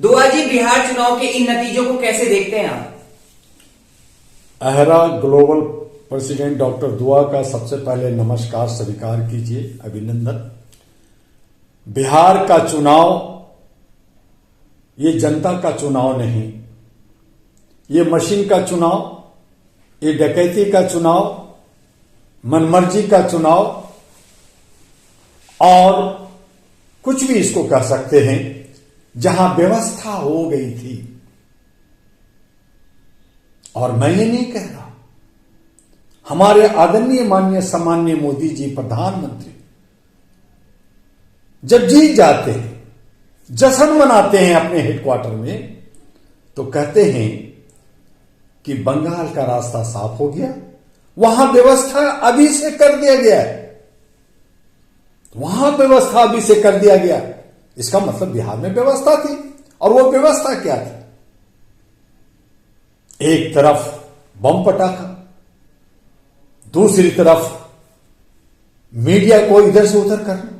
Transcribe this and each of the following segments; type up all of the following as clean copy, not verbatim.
दुआ जी, बिहार चुनाव के इन नतीजों को कैसे देखते हैं आप? अहरा ग्लोबल प्रेसिडेंट डॉक्टर दुआ का सबसे पहले नमस्कार स्वीकार कीजिए, अभिनंदन। बिहार का चुनाव ये जनता का चुनाव नहीं, ये मशीन का चुनाव, ये डकैती का चुनाव, मनमर्जी का चुनाव और कुछ भी इसको कह सकते हैं, जहां व्यवस्था हो गई थी। और मैं ये नहीं कह रहा, हमारे आदरणीय माननीय सम्माननीय मोदी जी प्रधानमंत्री जब जीत जाते हैं, जश्न मनाते हैं अपने हेडक्वार्टर में, तो कहते हैं कि बंगाल का रास्ता साफ हो गया, वहां व्यवस्था अभी से कर दिया गया है, वहां व्यवस्था अभी से कर दिया गया। इसका मतलब बिहार में व्यवस्था थी। और वो व्यवस्था क्या थी? एक तरफ बम पटाखा, दूसरी तरफ मीडिया को इधर से उधर करना,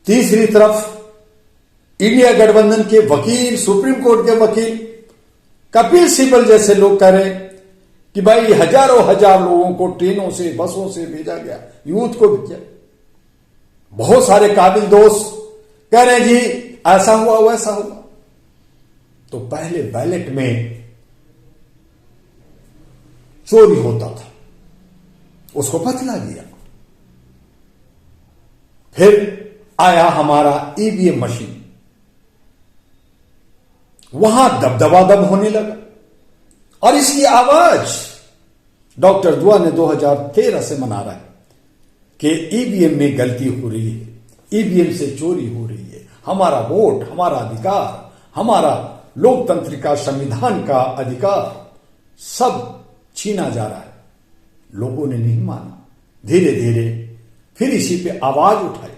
तीसरी तरफ इंडिया गठबंधन के वकील, सुप्रीम कोर्ट के वकील कपिल सिब्बल जैसे लोग कह रहे कि भाई हजारों हजार लोगों को ट्रेनों से, बसों से भेजा गया, यूथ को भेजा। बहुत सारे काबिल दोस्त कह रहे हैं जी ऐसा हुआ वैसा हुआ। तो पहले बैलेट में चोरी होता था, उसको बदला दिया। फिर आया हमारा ईवीएम मशीन, वहां दबदबादब होने लगा। और इसकी आवाज डॉक्टर दुआ ने 2013 से मना रहा है कि ईवीएम में गलती हो रही है, ईवीएम से चोरी हो रही है, हमारा वोट, हमारा अधिकार, हमारा लोकतंत्र का, संविधान का अधिकार सब छीना जा रहा है। लोगों ने नहीं माना, धीरे धीरे फिर इसी पे आवाज उठाई।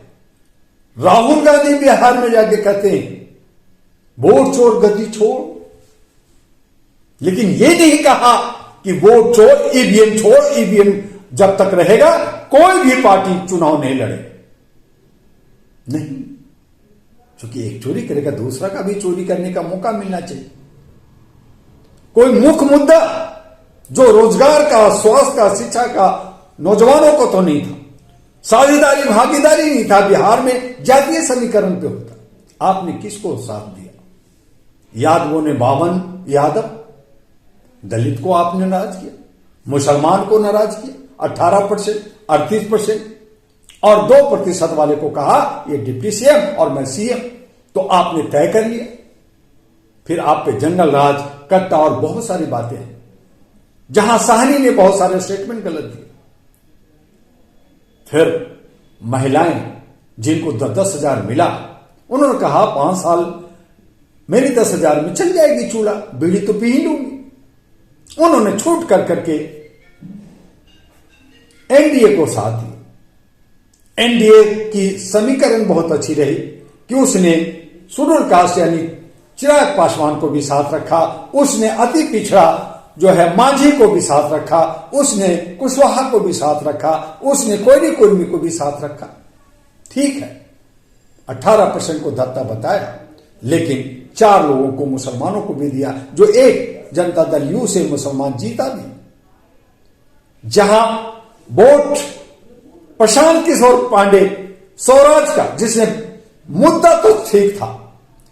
राहुल गांधी बिहार में जाके कहते हैं वोट चोर गद्दी छोड़, लेकिन ये नहीं कहा कि वोट चोर ईवीएम छोड़। ईवीएम जब तक रहेगा कोई भी पार्टी चुनाव नहीं लड़े, नहीं, क्योंकि एक चोरी करेगा दूसरा का भी चोरी करने का मौका मिलना चाहिए। कोई मुख्य मुद्दा जो रोजगार का, स्वास्थ्य का, शिक्षा का नौजवानों को तो नहीं था, साझेदारी भागीदारी नहीं था। बिहार में जातीय समीकरण पे होता। आपने किसको साथ दिया? यादवों ने 52 यादव, दलित को आपने नाराज किया, मुसलमान को नाराज किया, 18%, 38% और 2% वाले को कहा ये डिप्टी सीएम और मैं सीएम। तो आपने तय कर लिया। फिर आप पे जंगल राज, कट्टा और बहुत सारी बातें हैं, जहां साहनी ने बहुत सारे स्टेटमेंट गलत दिए। फिर महिलाएं जिनको 10,000 मिला, उन्होंने कहा 5 साल मेरी 10,000 में चल जाएगी चूल्हा, बीड़ी तो पी ही लूंगी। उन्होंने छूट कर करके एनडीए को साथ दिया। एनडीए की समीकरण बहुत अच्छी रही कि उसने शेड्यूल कास्ट यानी चिराग पासवान को भी साथ रखा, उसने अति पिछड़ा जो है मांझी को भी साथ रखा, उसने कुशवाहा को भी साथ रखा, उसने कोयरी कुर्मी को भी साथ रखा। ठीक है, 18% को दत्ता बताया, लेकिन 4 लोगों को, मुसलमानों को भी दिया, जो एक जनता दल यू से मुसलमान जीता भी। जहां वोट प्रशांत किशोर पांडे स्वराज का, जिसने मुद्दा तो ठीक था,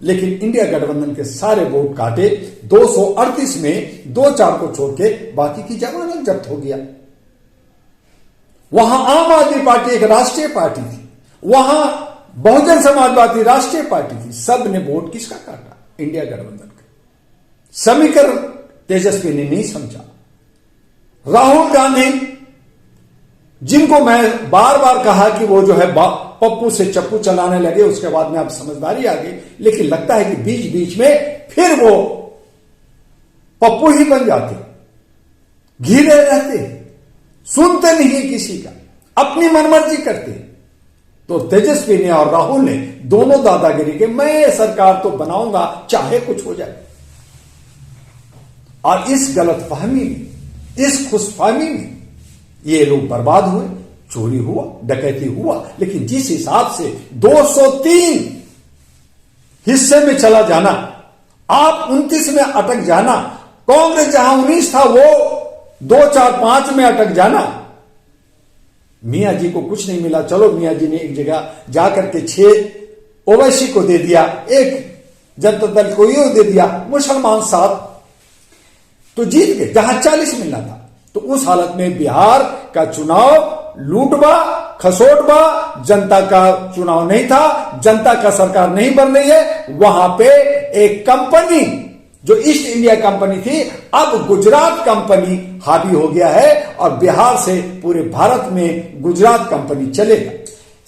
लेकिन इंडिया गठबंधन के सारे वोट काटे, 238 में 2-4 को छोड़ के बाकी की जमानत जब्त हो गया। वहां आम आदमी पार्टी एक राष्ट्रीय पार्टी थी, वहां बहुजन समाजवादी राष्ट्रीय पार्टी थी। सब ने वोट किसका काटा? इंडिया गठबंधन का। समीकरण तेजस्वी ने नहीं समझा। राहुल गांधी, जिनको मैं बार बार कहा कि वो जो है पप्पू से चप्पू चलाने लगे, उसके बाद में अब समझदारी आ गई, लेकिन लगता है कि बीच बीच में फिर वो पप्पू ही बन जाते, घिरे रहते, सुनते नहीं किसी का, अपनी मनमर्जी करते। तो तेजस्वी ने और राहुल ने दोनों दादागिरी के, मैं सरकार तो बनाऊंगा चाहे कुछ हो जाए। और इस गलतफहमी में, इस खुशफहमी में ये लोग बर्बाद हुए। चोरी हुआ, डकैती हुआ, लेकिन जिस हिसाब से 203 हिस्से में चला जाना, आप 29 में अटक जाना, कांग्रेस जहां 19 था वो 2, 4, 5 में अटक जाना। मियां जी को कुछ नहीं मिला, चलो मियां जी ने एक जगह जाकर के 6 ओवैसी को दे दिया, एक जनता दल को ये दे दिया, मुसलमान 7, तो जीत गए जहां 40 मिलना था। तो उस हालत में बिहार का चुनाव लूटबा खसोटबा, जनता का चुनाव नहीं था, जनता का सरकार नहीं बन रही है। वहां पे एक कंपनी जो ईस्ट इंडिया कंपनी थी, अब गुजरात कंपनी हावी हो गया है और बिहार से पूरे भारत में गुजरात कंपनी चलेगा।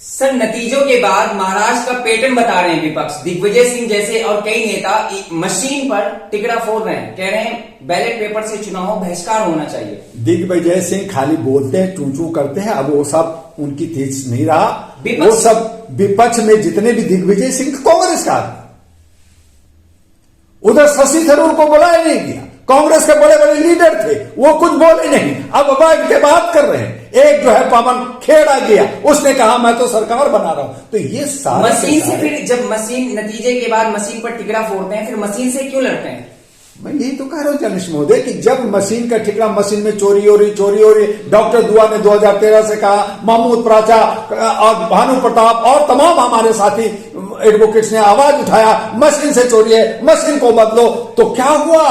सर, नतीजों के बाद महाराष्ट्र का पैटर्न बता रहे हैं विपक्ष, दिग्विजय सिंह जैसे और कई नेता मशीन पर टिकड़ा फोड़ रहे हैं, कह रहे हैं बैलेट पेपर से चुनाव बहिष्कार होना चाहिए। दिग्विजय सिंह खाली बोलते हैं, चूचू करते हैं, अब वो सब उनकी तेज नहीं रहा। वो सब विपक्ष में जितने भी दिग्विजय सिंह कांग्रेस का, उधर शशि थरूर को बुलाया नहीं गया, कांग्रेस के बड़े बड़े लीडर थे, वो कुछ बोले नहीं, अब बैठ के बात कर रहे हैं। एक जो है पवन खेड़ा गया, उसने कहा मैं तो सरकार बना रहा हूं। तो ये सारे मशीन से फिर जब मशीन नतीजे के बाद मशीन पर टिकड़ा फोड़ते हैं, फिर मशीन से क्यों लड़ते हैं? मैं यही तो कह रहा हूं जनिश महोदय कि जब मशीन का ठिकरा, मशीन में चोरी हो रही, डॉक्टर दुआ ने 2013 से कहा, महमूद प्राचा और भानु प्रताप और तमाम हमारे साथी एडवोकेट्स ने आवाज उठाया मशीन से चोरी है, मशीन को बदलो। तो क्या हुआ?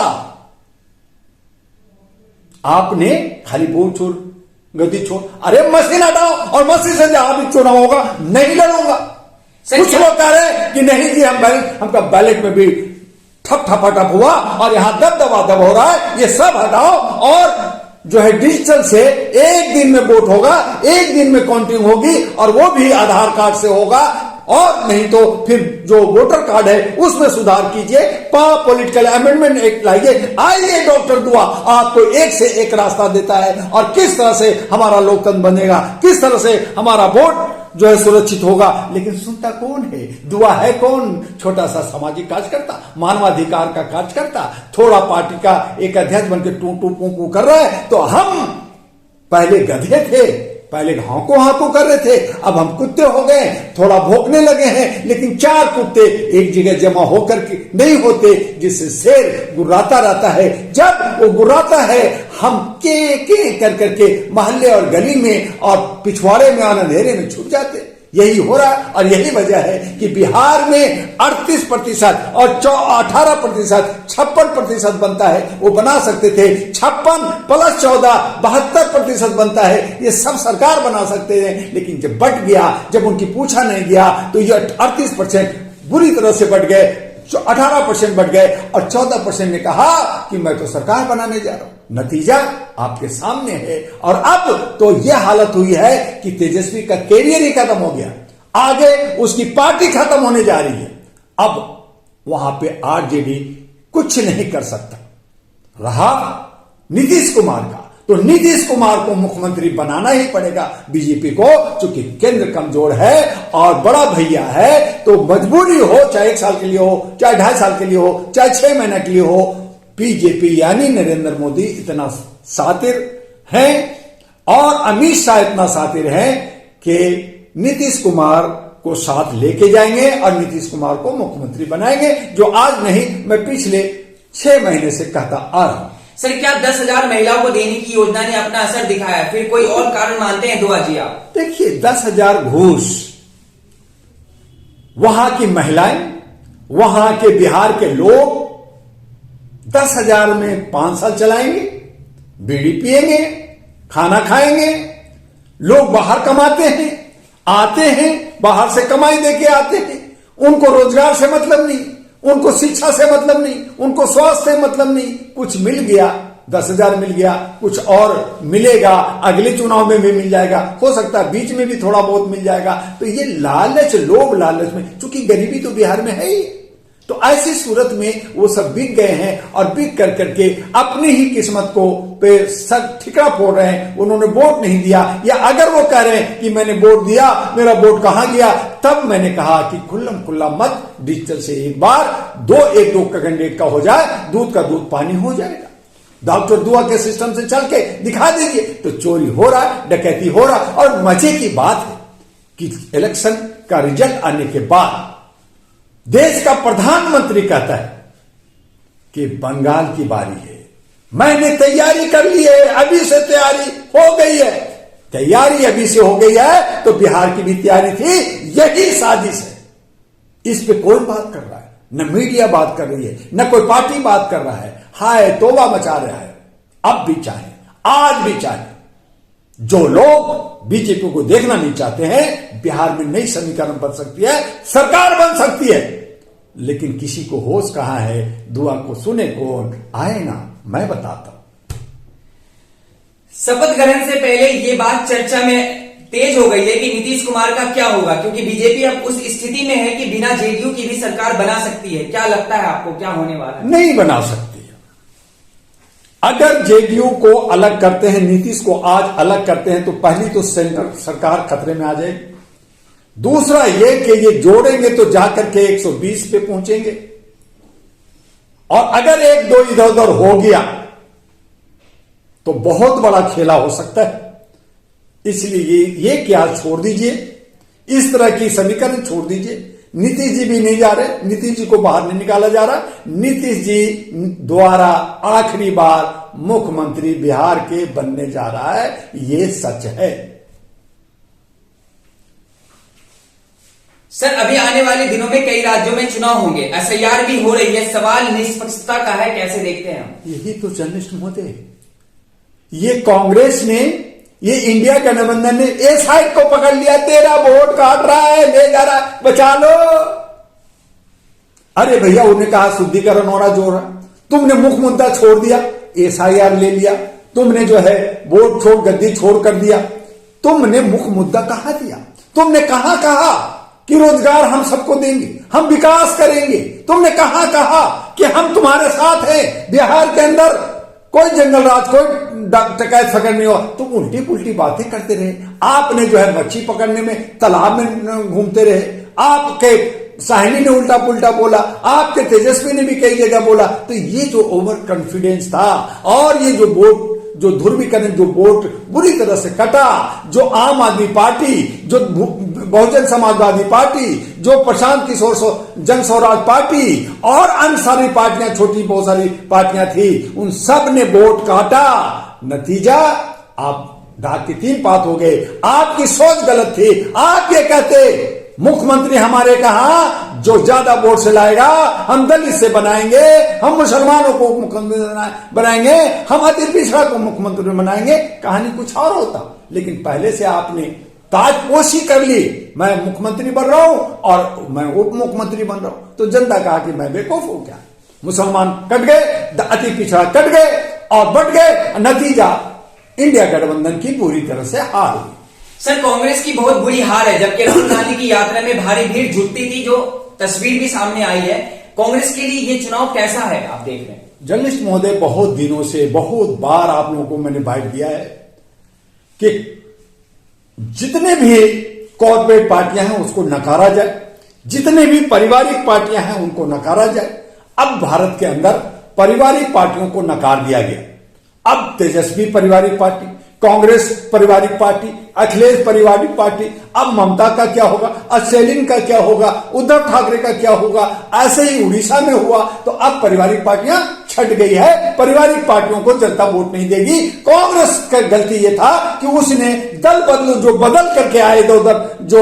आपने खाली बोल छोड़, गद्दी छोड़, अरे मशीन हटाओ और मशीन से जहां भी चुनाव होगा नहीं लड़ूंगा। कुछ लोग कह रहे हैं कि नहीं जी हमका बैलेट में भी ठप ठपाठप हुआ और यहां दब हो रहा है, ये सब हटाओ और जो है डिजिटल से एक दिन में वोट होगा, एक दिन में काउंटिंग होगी और वो भी आधार कार्ड से होगा, और नहीं तो फिर जो वोटर कार्ड है उसमें सुधार कीजिए, पॉलिटिकल अमेंडमेंट एक्ट लाइए। आइए डॉक्टर दुआ आपको एक से एक रास्ता देता है और किस तरह से हमारा लोकतंत्र बनेगा, किस तरह से हमारा वोट जो है सुरक्षित होगा। लेकिन सुनता कौन है? दुआ है कौन? छोटा सा सामाजिक कार्यकर्ता, मानवाधिकार का कार्यकर्ता, थोड़ा पार्टी का एक अध्यक्ष बनकर टू टू पू पू कर रहा है। तो हम पहले गधे थे, पहले हांको कर रहे थे, अब हम कुत्ते हो गए, थोड़ा भौंकने लगे हैं। लेकिन 4 कुत्ते एक जगह जमा होकर के नहीं होते, जिससे शेर गुर्राता रहता है। जब वो गुर्राता है हम के कर करके मोहल्ले और गली में और पिछवाड़े में और अंधेरे में छुप जाते। यही हो रहा है और यही वजह है कि बिहार में 38% और 18% 56% बनता है। वो बना सकते थे 56 + 14 72% बनता है। ये सब सरकार बना सकते हैं, लेकिन जब बट गया, जब उनकी पूछा नहीं गया तो ये 38% बुरी तरह से बढ़ गए, 18% बढ़ गए और 14% ने कहा कि मैं तो सरकार बनाने जा रहा हूं। नतीजा आपके सामने है। और अब तो यह हालत हुई है कि तेजस्वी का कैरियर ही खत्म हो गया, आगे उसकी पार्टी खत्म होने जा रही है। अब वहां पे आरजेडी कुछ नहीं कर सकता। रहा नीतीश कुमार का, तो नीतीश कुमार को मुख्यमंत्री बनाना ही पड़ेगा बीजेपी को, क्योंकि केंद्र कमजोर है और बड़ा भैया है। तो मजबूरी हो, चाहे 1 साल के लिए हो, चाहे 2.5 साल के लिए हो, चाहे 6 महीने के लिए हो, बीजेपी यानी नरेंद्र मोदी इतना शातिर हैं और अमित शाह इतना शातिर हैं कि नीतीश कुमार को साथ लेके जाएंगे और नीतीश कुमार को मुख्यमंत्री बनाएंगे, जो आज नहीं मैं पिछले 6 महीने से कहता आ रहा हूं। सर, क्या 10,000 महिलाओं को देने की योजना ने अपना असर दिखाया, फिर कोई और कारण मानते हैं दुआ जी आप? देखिए 10,000 घूस, वहां की महिलाएं, वहां के बिहार के लोग 10,000 में 5 साल चलाएंगे, बीड़ी पिएंगे, खाना खाएंगे। लोग बाहर कमाते हैं, आते हैं, बाहर से कमाई देके आते हैं, उनको रोजगार से मतलब नहीं, उनको शिक्षा से मतलब नहीं, उनको स्वास्थ्य से मतलब नहीं। कुछ मिल गया, 10,000 मिल गया, कुछ और मिलेगा, अगले चुनाव में भी मिल जाएगा, हो सकता है बीच में भी थोड़ा बहुत मिल जाएगा। तो ये लालच, लोग लालच में, चूंकि गरीबी तो बिहार में है ही, तो ऐसी सूरत में वो सब बिक गए हैं और बिक कर करके अपनी ही किस्मत को पे सब ठिकरा फोड़ रहे हैं। उन्होंने वोट नहीं दिया, या अगर वो कह रहे हैं कि मैंने वोट दिया, मेरा वोट कहां गया, तब मैंने कहा कि खुल्लम खुल्ला मत, डिजिटल से एक बार 1-2 कैंडिडेट का हो जाए, दूध का दूध पानी हो जाएगा। डॉक्टर दुआ के सिस्टम से चल के दिखा दीजिए, तो चोरी हो रहा है, डकैती हो रहा है। और मजे की बात है कि इलेक्शन का रिजल्ट आने के बाद देश का प्रधानमंत्री कहता है कि बंगाल की बारी है, मैंने तैयारी कर ली है, अभी से तैयारी हो गई है। तैयारी अभी से हो गई है तो बिहार की भी तैयारी थी, यही साजिश है। इस पे कौन बात कर रहा है? न मीडिया बात कर रही है, न कोई पार्टी बात कर रहा है। हाय तौबा मचा रहा है। अब भी चाहे, आज भी चाहे, जो लोग बीजेपी को देखना नहीं चाहते हैं, बिहार में नई समीकरण बन सकती है, सरकार बन सकती है, लेकिन किसी को होश कहां है? दुआ को सुने कौन? आए ना, मैं बताता हूं। शपथ ग्रहण से पहले ये बात चर्चा में तेज हो गई है कि नीतीश कुमार का क्या होगा, क्योंकि बीजेपी अब उस स्थिति में है कि बिना जेडीयू की भी सरकार बना सकती है। क्या लगता है आपको, क्या होने वाला है? नहीं बना सकती। अगर जेडीयू को अलग करते हैं, नीतीश को आज अलग करते हैं, तो पहली तो सेंटर सरकार खतरे में आ जाएगी। दूसरा ये कि ये जोड़ेंगे तो जाकर के 120 पे पहुंचेंगे, और अगर एक दो इधर उधर हो गया तो बहुत बड़ा खेला हो सकता है। इसलिए ये क्या छोड़ दीजिए, इस तरह की समीकरण छोड़ दीजिए। नीतीश जी भी नहीं जा रहे, नीतीश जी को बाहर नहीं निकाला जा रहा। नीतीश जी द्वारा आखिरी बार मुख्यमंत्री बिहार के बनने जा रहा है, ये सच है। सर, अभी आने वाले दिनों में कई राज्यों में चुनाव होंगे, एसआईआर भी हो रही है, सवाल निष्पक्षता का है, कैसे देखते हैं हम? यही तो जर्नलिस्ट होते। ये कांग्रेस ने, ये इंडिया गठबंधन ने ए साइड को पकड़ लिया, तेरा वोट काट रहा है, ले जा रहा है, बचा लो। अरे भैया, उन्हें कहा शुद्धिकरण होना जो रहा, तुमने मुख्य मुद्दा छोड़ दिया, एसआईआर ले लिया, तुमने जो है वोट छोड़, गद्दी छोड़ कर दिया। तुमने मुख्य मुद्दा कहां दिया? तुमने कहां कहा कि रोजगार हम सबको देंगे, हम विकास करेंगे? तुमने कहां कहा कि हम तुम्हारे साथ हैं? बिहार के अंदर कोई जंगल राज, कोई डकैत पकड़ने हो, तुम उल्टी पुल्टी बातें करते रहे। आपने जो है मच्छी पकड़ने में तालाब में घूमते रहे, आपके साहनी ने उल्टा पुल्टा बोला, आपके तेजस्वी ने भी कई जगह बोला। तो ये जो ओवर कॉन्फिडेंस था, और ये जो वोट, जो ध्रुवीकरण, जो वोट बुरी तरह से कटा, जो आम आदमी पार्टी, जो बहुजन समाजवादी पार्टी, जो प्रशांत किशोर जन स्वराज पार्टी और अन्य सारी पार्टियां, छोटी बहुत सारी पार्टियां थी, उन सब ने वोट काटा। नतीजा आप डाक की 3 पात हो गए। आपकी सोच गलत थी। आप ये कहते, मुख्यमंत्री हमारे कहा जो ज्यादा वोट से लाएगा हम दलित से बनाएंगे, हम मुसलमानों को मुख्यमंत्री बनाएंगे, हम अति पिछड़ा को मुख्यमंत्री बनाएंगे। कहानी कुछ और होता, लेकिन पहले से आपने ताजपोशी कर ली, मैं मुख्यमंत्री बन रहा हूं और मैं उप मुख्यमंत्री बन रहा हूं। तो जनता कहा कि मैं बेवकूफ हूं क्या? मुसलमान कट गए, अति पिछड़ा कट गए और बढ़ गए। नतीजा इंडिया गठबंधन की पूरी तरह से हार हुई। सर, कांग्रेस की बहुत बुरी हार है, जबकि राहुल गांधी की यात्रा में भारी भीड़ जुटती थी, जो तस्वीर भी सामने आई है। कांग्रेस के लिए ये चुनाव कैसा है, आप देख रहे हैं? जर्नलिस्ट महोदय, बहुत दिनों से, बहुत बार आप लोगों को मैंने बाइट दिया है कि जितने भी कॉर्पोरेट पार्टियां हैं उसको नकारा जाए, जितने भी पारिवारिक पार्टियां हैं उनको नकारा जाए। अब भारत के अंदर पारिवारिक पार्टियों को नकार दिया गया। अब तेजस्वी पारिवारिक पार्टी, कांग्रेस पारिवारिक पार्टी, अखिलेश पारिवारिक पार्टी, अब ममता का क्या होगा, अस्सेलिन का क्या होगा, उद्धव ठाकरे का क्या होगा। ऐसे ही उड़ीसा में हुआ। तो अब पारिवारिक पार्टियां छट गई है, पारिवारिक पार्टियों को जनता वोट नहीं देगी। कांग्रेस का गलती यह था कि उसने दल बदलू, जो बदल करके आए इधर उधर, जो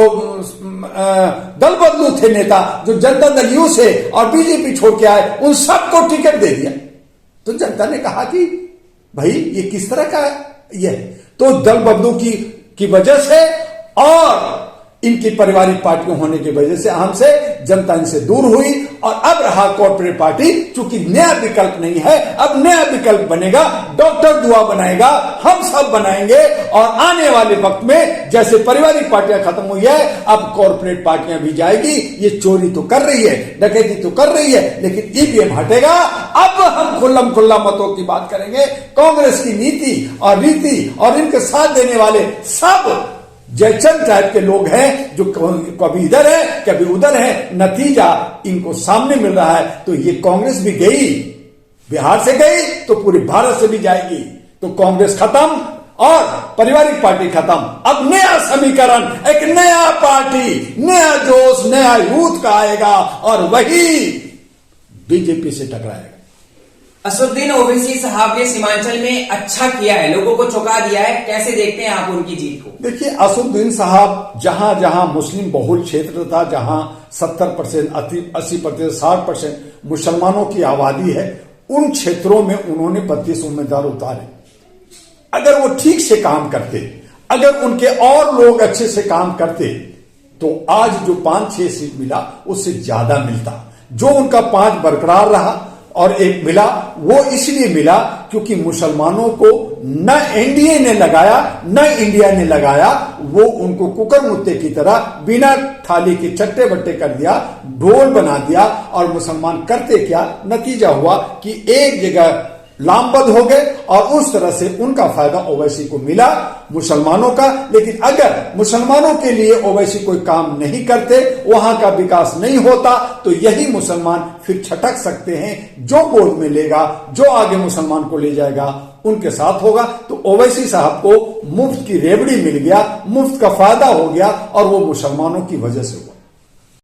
दल बदलू थे नेता, जो जनता दल यू से और बीजेपी छोड़ के आए, उन सबको टिकट दे दिया। तो जनता ने कहा कि भाई ये किस तरह का ये, तो दल बदलू की वजह से और इनकी पारिवारिक पार्टियों होने की वजह से हमसे जनता इनसे दूर हुई। और अब रहा कॉर्पोरेट पार्टी, चूंकि नया विकल्प नहीं है, अब नया विकल्प बनेगा, डॉक्टर दुआ बनाएगा, हम सब बनाएंगे। और आने वाले वक्त में जैसे पारिवारिक पार्टियां खत्म हुई है, अब कॉर्पोरेट पार्टियां भी जाएगी। ये चोरी तो कर रही है, डकैती तो कर रही है, लेकिन ईवीएम हटेगा। अब हम खुल्लम खुल्ला मतों की बात करेंगे। कांग्रेस की नीति और रीति और इनके साथ देने वाले सब जयचंद टाइप के लोग हैं, जो कभी इधर है कभी उधर है। नतीजा इनको सामने मिल रहा है। तो ये कांग्रेस भी गई, बिहार से गई तो पूरे भारत से भी जाएगी। तो कांग्रेस खत्म और पारिवारिक पार्टी खत्म, अब नया समीकरण, एक नया पार्टी, नया जोश, नया यूथ का आएगा और वही बीजेपी से टकराएगा। असदुद्दीन ओवैसी साहब ने सीमांचल में अच्छा किया है, लोगों को चौंका दिया है, कैसे देखते हैं आप उनकी जीत को? देखिए, असदुद्दीन साहब जहां जहां मुस्लिम बहुल क्षेत्र था, जहां 70%, 80%, 60% मुसलमानों की आबादी है, उन क्षेत्रों में उन्होंने 32 उम्मीदवार उतारे। अगर वो ठीक से काम करते, अगर उनके और लोग अच्छे से काम करते, तो आज जो 5-6 सीट मिला उससे ज्यादा मिलता। जो उनका 5 बरकरार रहा और 1 मिला, वो इसलिए मिला क्योंकि मुसलमानों को न एनडीए ने लगाया न इंडिया ने लगाया, वो उनको कुकर मुत्ते की तरह बिना थाली के चट्टे बट्टे कर दिया, ढोल बना दिया। और मुसलमान करते क्या, नतीजा हुआ कि एक जगह लामबंद हो गए और उस तरह से उनका फायदा ओवैसी को मिला, मुसलमानों का। लेकिन अगर मुसलमानों के लिए ओवैसी कोई काम नहीं करते, वहां का विकास नहीं होता, तो यही मुसलमान फिर छटक सकते हैं। जो गोद में लेगा, जो आगे मुसलमान को ले जाएगा, उनके साथ होगा। तो ओवैसी साहब को मुफ्त की रेवड़ी मिल गया, मुफ्त का फायदा हो गया और वो मुसलमानों की वजह से हुआ।